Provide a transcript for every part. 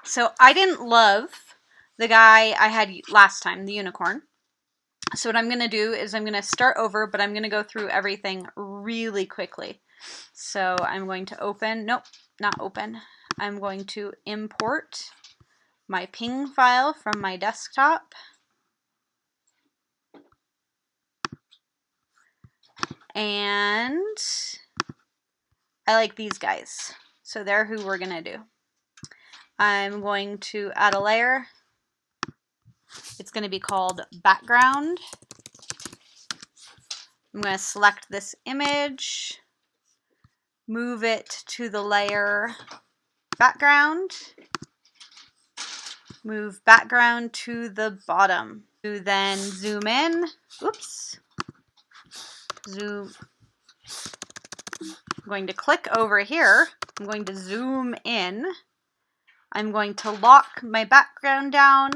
So I didn't love the guy I had last time, the unicorn. So what I'm going to do is I'm going to start over, but I'm going to go through everything really quickly. So I'm going to open, nope, not open. I'm going to import my ping file from my desktop. And I like these guys. So they're who we're going to do. I'm going to add a layer. It's going to be called background. I'm going to select this image, move it to the layer background, move background to the bottom. Then zoom in. Oops. Zoom. I'm going to click over here. I'm going to zoom in. I'm going to lock my background down,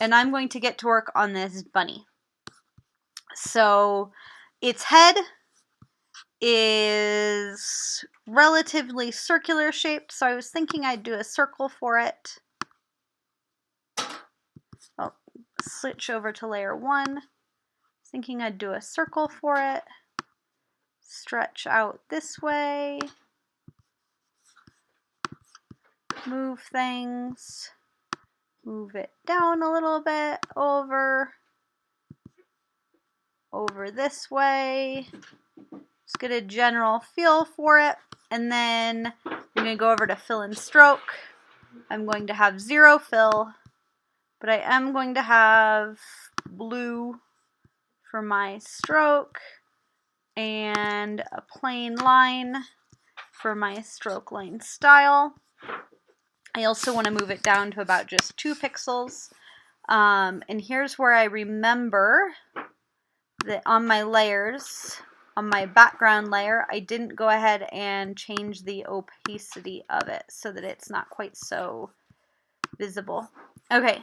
and I'm going to get to work on this bunny. So its head is relatively circular shaped, so I was thinking I'd do a circle for it. I'll switch over to layer 1. Thinking I'd do a circle for it. Stretch out this way. Move things. Move it down a little bit, over this way. Just get a general feel for it. And then I'm going to go over to fill and stroke. I'm going to have 0 fill, but I am going to have blue for my stroke and a plain line for my stroke line style. I also want to move it down to about just 2 pixels. And here's where I remember that on my layers, on my background layer, I didn't go ahead and change the opacity of it so that it's not quite so visible. Okay,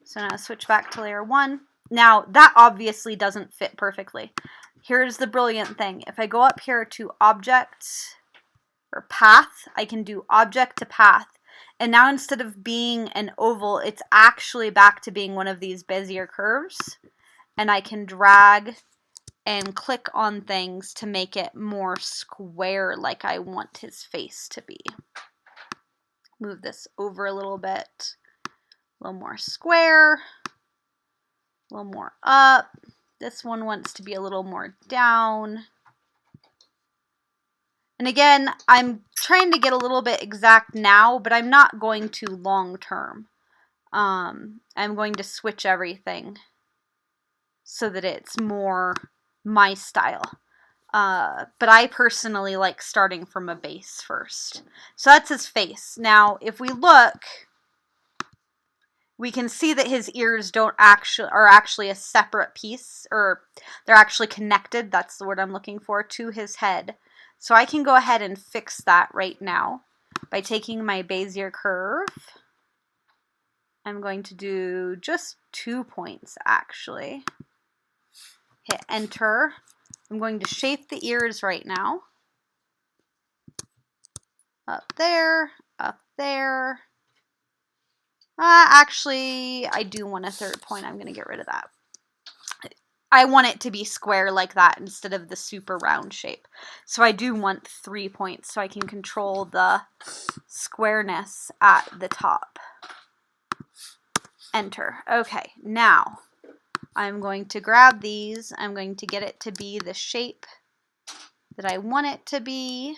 so now switch back to layer 1. Now, that obviously doesn't fit perfectly. Here's the brilliant thing. If I go up here to object or path, I can do object to path. And now instead of being an oval, it's actually back to being one of these Bezier curves. And I can drag and click on things to make it more square like I want his face to be. Move this over a little bit. A little more square. A little more up. This one wants to be a little more down. And again, I'm trying to get a little bit exact now, but I'm not going to long term. I'm going to switch everything so that it's more my style. But I personally like starting from a base first. So that's his face. Now, if we look, we can see that his ears are actually a separate piece, or they're actually connected, that's the word I'm looking for, to his head. So I can go ahead and fix that right now by taking my Bezier curve. I'm going to do just 2 points actually. Hit enter. I'm going to shape the ears right now. Up there, up there. Actually, I do want a 3rd point. I'm going to get rid of that. I want it to be square like that instead of the super round shape. So I do want 3 points so I can control the squareness at the top. Enter. Okay, now I'm going to grab these. I'm going to get it to be the shape that I want it to be.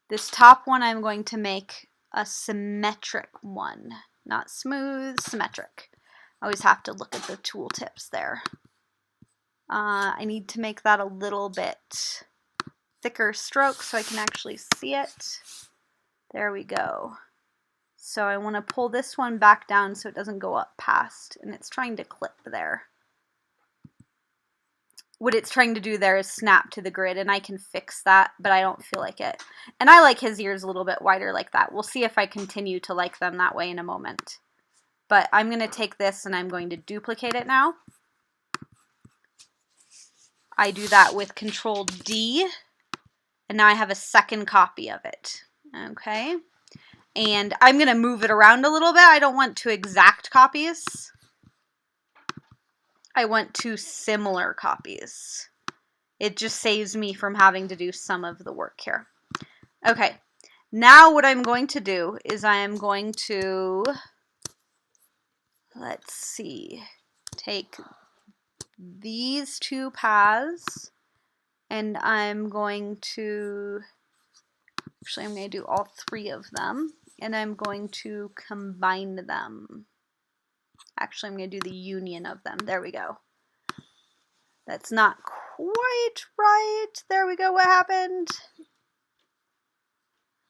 This top one I'm going to make a symmetric one. Not smooth, symmetric. I always have to look at the tooltips there. I need to make that a little bit thicker stroke so I can actually see it. There we go. So I want to pull this one back down so it doesn't go up past, and it's trying to clip there. What it's trying to do there is snap to the grid, and I can fix that, but I don't feel like it. And I like his ears a little bit wider like that. We'll see if I continue to like them that way in a moment. But I'm going to take this and I'm going to duplicate it now. I do that with Control D, and now I have a second copy of it. Okay, And I'm going to move it around a little bit. I don't want two exact copies. I want two similar copies. It just saves me from having to do some of the work here. Okay, now what I'm going to do is I am going to, let's see, take these two paths and I'm going to, actually I'm going to do all three of them and I'm going to combine them. Actually, I'm going to do the union of them. There we go. That's not quite right. There we go. What happened?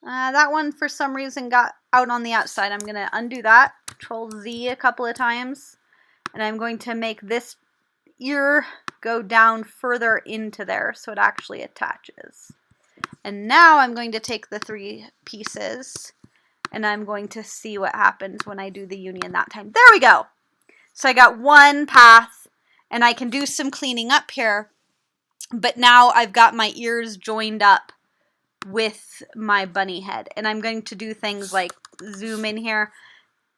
That one, for some reason, got out on the outside. I'm going to undo that. Control Z a couple of times. And I'm going to make this ear go down further into there so it actually attaches. And now I'm going to take the three pieces and I'm going to see what happens when I do the union that time. There we go. So I got one path. And I can do some cleaning up here, but now I've got my ears joined up with my bunny head. And I'm going to do things like zoom in here.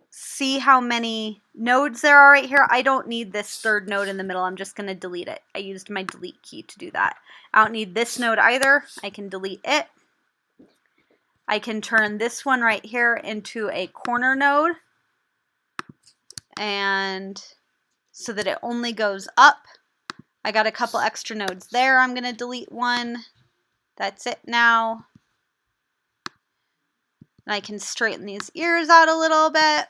See how many nodes there are right here? I don't need this third node in the middle. I'm just going to delete it. I used my delete key to do that. I don't need this node either. I can delete it. I can turn this one right here into a corner node. And so that it only goes up. I got a couple extra nodes there. I'm going to delete one. That's it now. And I can straighten these ears out a little bit.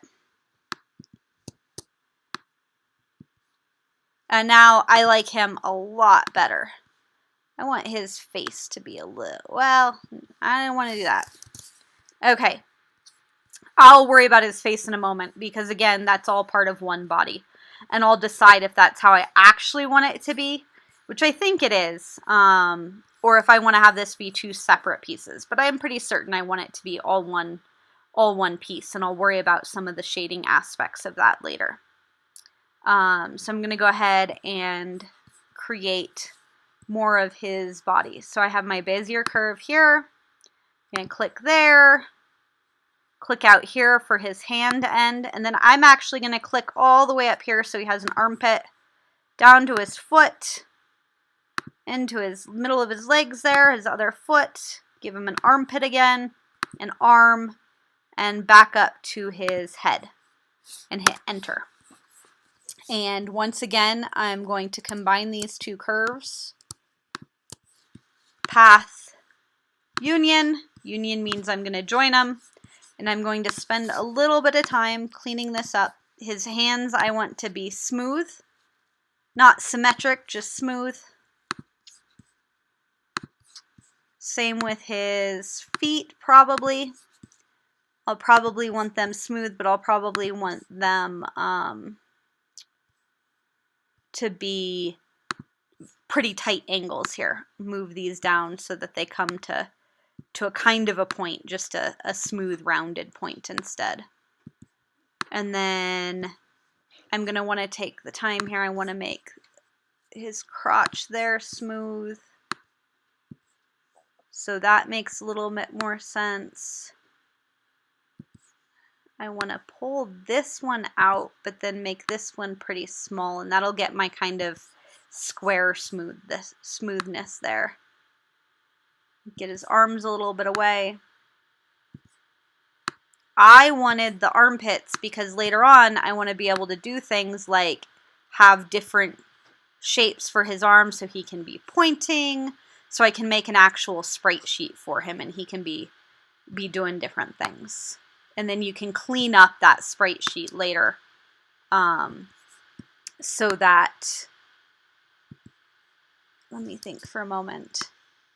And now I like him a lot better. I want his face to be a little, well, I don't want to do that. Okay. I'll worry about his face in a moment because, again, that's all part of one body. And I'll decide if that's how I actually want it to be, which I think it is, or if I want to have this be two separate pieces. But I'm pretty certain I want it to be all one piece, and I'll worry about some of the shading aspects of that later. So I'm going to go ahead and create more of his body. So I have my Bezier curve here. I'm going to click there. Click out here for his hand end, and then I'm actually going to click all the way up here so he has an armpit, down to his foot, into his middle of his legs there, his other foot, give him an armpit again, an arm, and back up to his head, and hit enter. And once again, I'm going to combine these two curves, path, union. Union means I'm going to join them. And I'm going to spend a little bit of time cleaning this up. His hands I want to be smooth. Not symmetric, just smooth. Same with his feet, probably. I'll probably want them smooth, but I'll probably want them to be pretty tight angles here. Move these down so that they come to a kind of a point, just a smooth rounded point instead. And then I'm going to want to take the time here. I want to make his crotch there smooth. So that makes a little bit more sense. I want to pull this one out, but then make this one pretty small, and that'll get my kind of square smoothness there. Get his arms a little bit away. I wanted the armpits because later on I want to be able to do things like have different shapes for his arms so he can be pointing, so I can make an actual sprite sheet for him and he can be doing different things. And then you can clean up that sprite sheet later so that, let me think for a moment.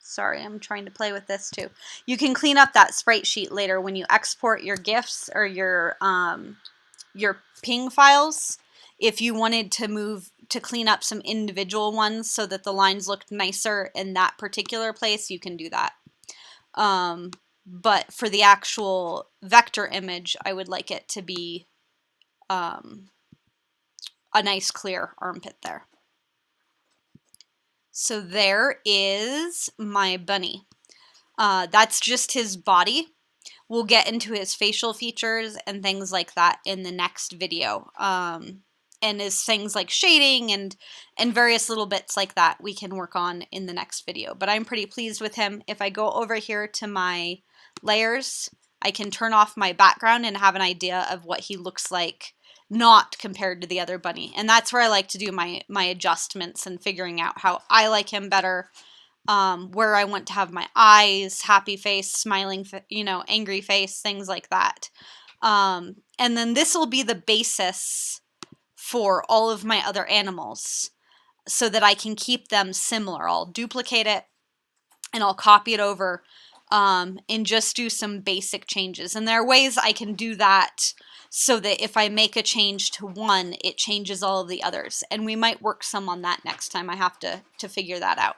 Sorry, I'm trying to play with this too. You can clean up that sprite sheet later when you export your GIFs or your ping files. If you wanted to clean up some individual ones so that the lines looked nicer in that particular place, you can do that. But for the actual vector image, I would like it to be a nice clear armpit there. So there is my bunny. That's just his body. We'll get into his facial features and things like that in the next video. And is things like shading and various little bits like that we can work on in the next video. But I'm pretty pleased with him. If I go over here to my layers, I can turn off my background and have an idea of what he looks like not compared to the other bunny. And that's where I like to do my adjustments and figuring out how I like him better, where I want to have my eyes, happy face, smiling, angry face, things like that. And then this will be the basis for all of my other animals so that I can keep them similar. I'll duplicate it and I'll copy it over and just do some basic changes. And there are ways I can do that so that if I make a change to one, it changes all of the others. And we might work some on that next time. I have to figure that out.